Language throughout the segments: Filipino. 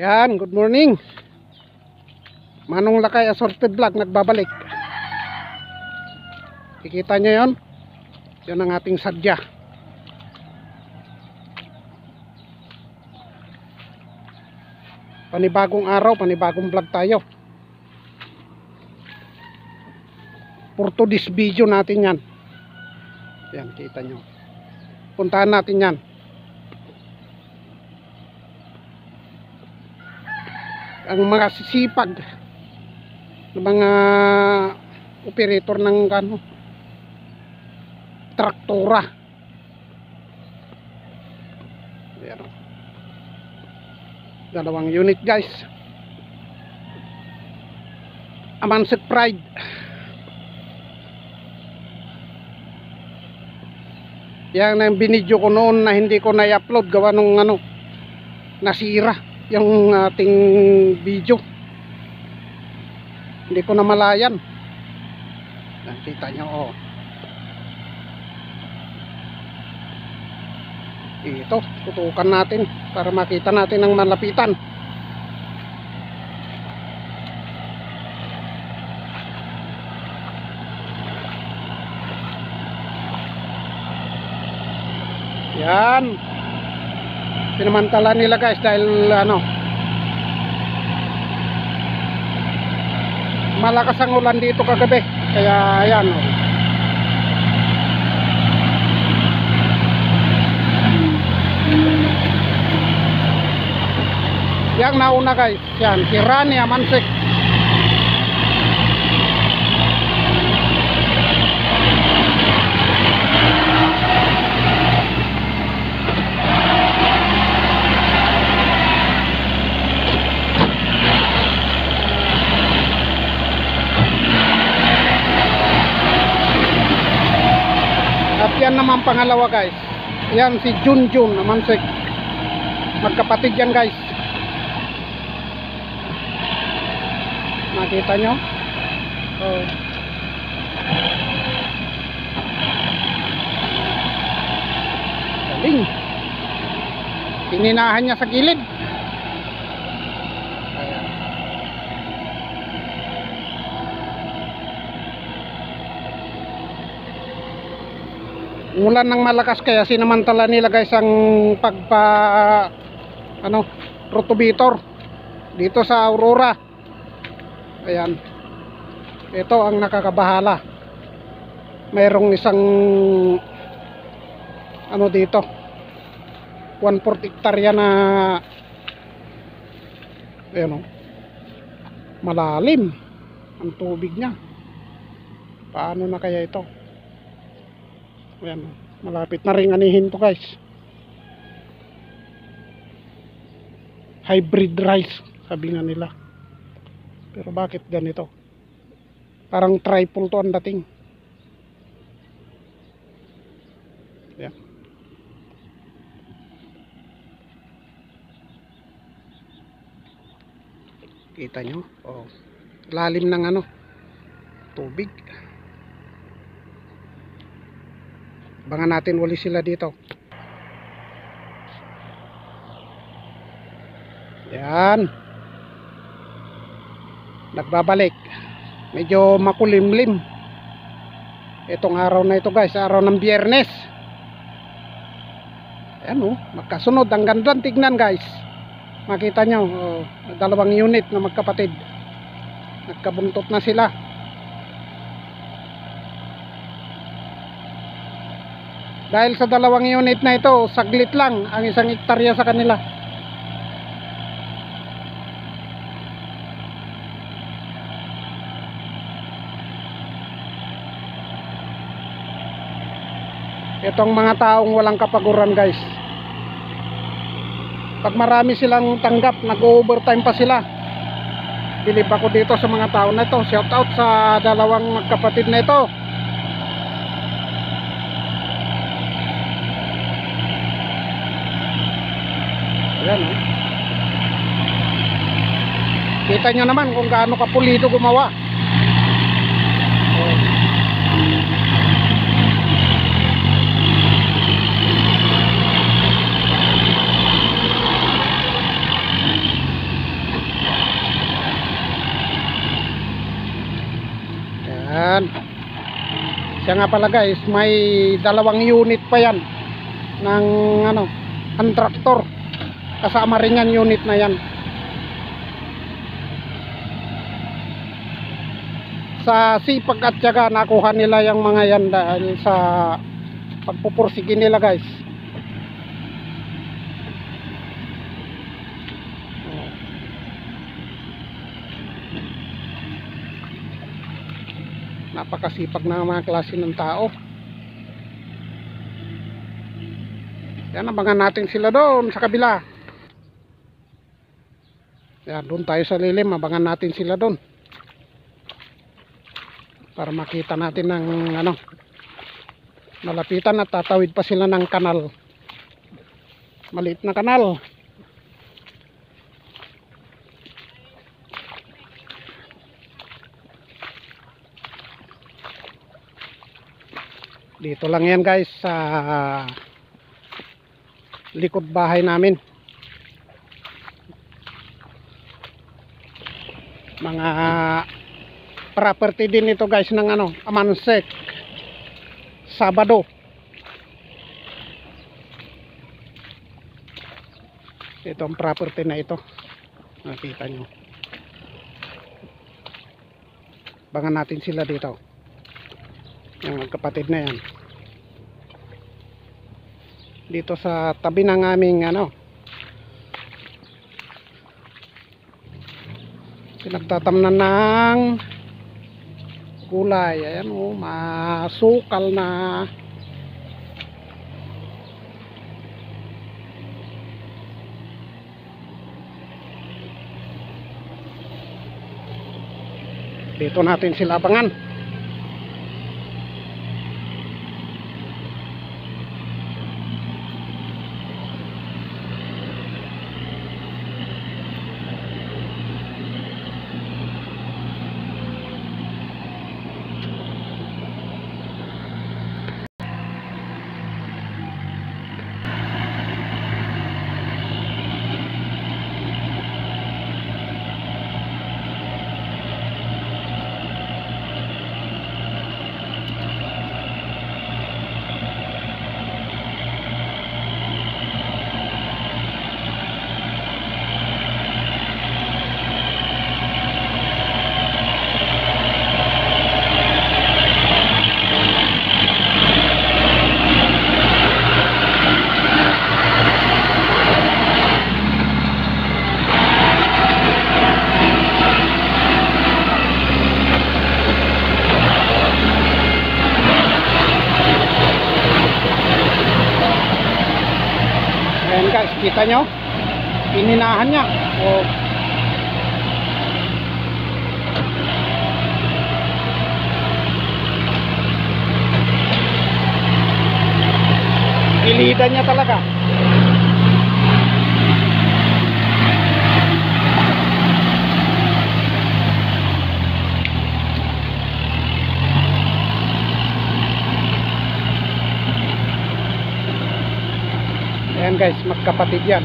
Yan, good morning. Manong Lakay Assorted Vlog nagbabalik. Kikita nyo yon? Yun ang ating sadya. Panibagong araw, panibagong vlog tayo. For today's video natin yan. Yan, kita nyo. Puntahan natin yan. Ang mga sisipag ng mga operator ng traktora. Ayan. Dalawang unit guys. Amansek Pride. Yan ang binidyo ko noon na hindi ko na-upload gawa nung nasira yung ating video. Hindi ko na malayan. Nakita nyo ito, tutukan natin para makita natin ang malapitan. Yan. Sinamantala nila guys dahil malakas ang ulan dito kagabi. Kaya ayan Yang nauna guys, yan si Rani Amansek. At yan naman pangalawa guys. Yan si Junjun Amansek. Magkapatid yan guys. Nakita nyo? Galing. Pininahan niya sa gilid. Ayan. Ulan ng malakas kaya sinamantala nila guys ang rotovator dito sa Aurora. Ayan. Ito ang nakakabahala. Mayroong isang dito 1/4 hektarya na malalim ang tubig niya. Paano na kaya ito? Ayan, malapit na ring anihin to guys. Hybrid rice sabi nga nila. Pero bakit ganito? Parang triple to ang dating. Ayan. Kita nyo? Lalim ng tubig. Abangan natin uli sila dito. Yan. Nagbabalik. Medyo makulimlim itong araw na ito guys, araw ng Biyernes. Ayan magkasunod, ang ganda tignan guys. Makita nyo dalawang unit na magkapatid, nagkabuntot na sila. Dahil sa dalawang unit na ito, saglit lang ang 1 hektarya sa kanila. Itong mga taong walang kapaguran guys, pag marami silang tanggap, nag-overtime pa sila. Bilib ako dito sa mga tao na ito. Shout out sa dalawang magkapatid na ito. Ayan Kita nyo naman kung gaano kapulido gumawa. Kaya nga pala guys, may dalawang unit pa yan ng ano, ang traktor. Kasama rin yan unit na yan. Sa sipag at tiyaga nakuha nila yung mga yan dahil sa pagpupursige nila guys. Napakasipag na mga klase ng tao. Yan, abangan natin sila doon sa kabila. Yan, doon tayo sa lilim, abangan natin sila doon para makita natin ng ano, malapitan at tatawid pa sila ng kanal, maliit na kanal. Dito lang yan guys sa likod bahay namin. Mga property din ito guys ng ano, Amansek, Sabado. Ito ang property na ito, nakita nyo. Bangan natin sila dito, yung kapatid na yan, dito sa tabi ng aming ano, pinagtatamnan ng gulay. Ayan o, masukal na. Dito natin sila abangan. Ayan guys, kita nyo, pininahan niya. O, gilidan niya talaga. Ayan guys, magkapatid yan.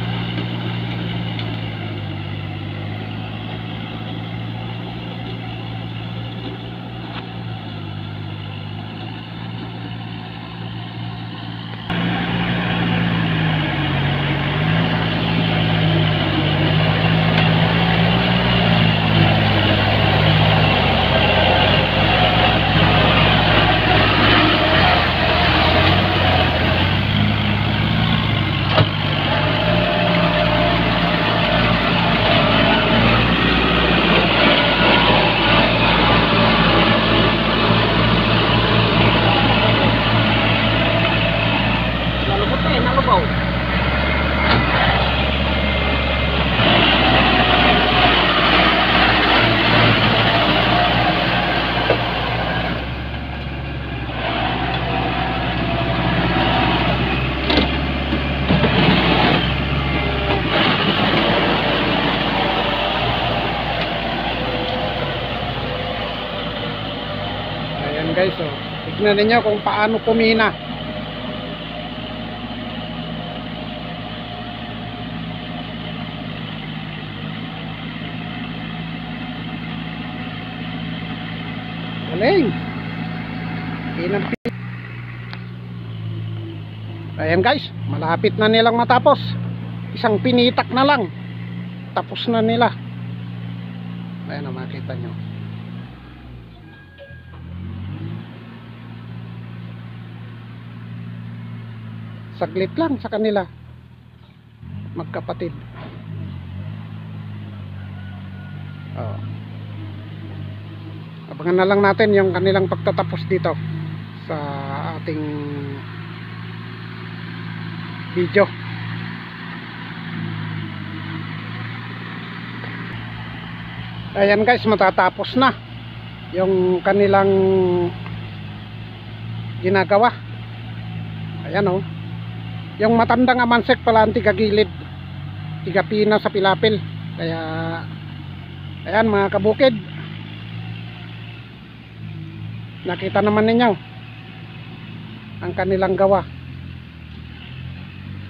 Guys, oh, tignan niyo kung paano kumina. Galing. Ayan guys, malapit na nilang matapos. Isang pinitak na lang, tapos na nila. Ayan, makita nyo. Saglit lang sa kanila, magkapatid. Abangan na lang natin yung kanilang pagtatapos dito sa ating video. Ayan guys, matatapos na yung kanilang ginagawa. Ayan oh. Yung matandang amansek pala ang tigagilid, tigapina sa pilapil. Kaya ayan mga kabukid, nakita naman ninyo ang kanilang gawa.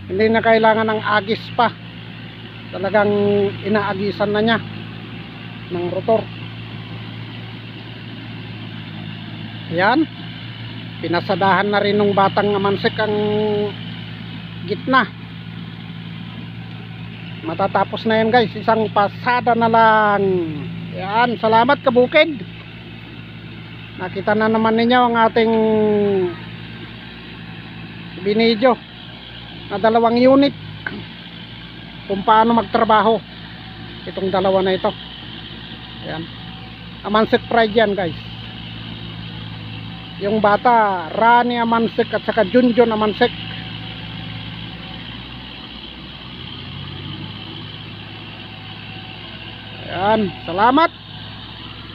Hindi na kailangan ng agis pa, talagang inaagisan na niya ng rotor. Ayan, pinasadahan na rin ng batang amansek ang gitna. Matatapos na yan guys, isang pasada na lang. Ayan, salamat kabukid. Nakita na naman ninyo ang ating binidyo na 2 unit kung paano magtrabaho itong dalawa na ito. Ayan, Amansek Pride yan guys. Yung bata Rani Amansek at saka Junjun Amansek. Ayan, salamat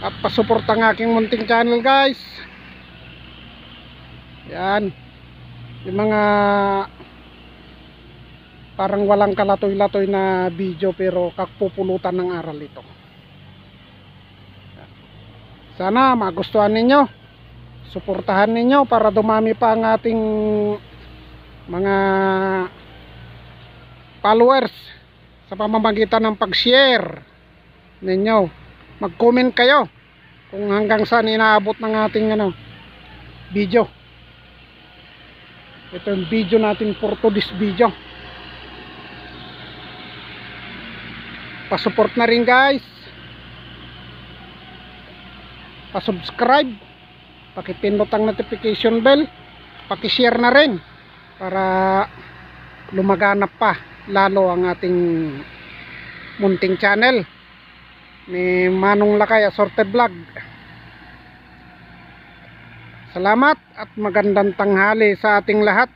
at pasuporta ng aking munting channel guys. Ayan, yung mga parang walang kalatoy-latoy na video pero kakpupulutan ng aral ito. Sana magustuhan ninyo, suportahan ninyo para dumami pa ang ating mga followers sa pamamagitan ng pag-share ninyo. Mag-comment kayo kung hanggang saan inaabot ng ating video. Ito yung video natin for today's video. Pasupport na rin guys, pasubscribe, pakipindot ang notification bell, pakishare na rin para lumaganap pa lalo ang ating munting channel ni Manong Lakay Assorted Vlog. Salamat at magandang tanghali sa ating lahat.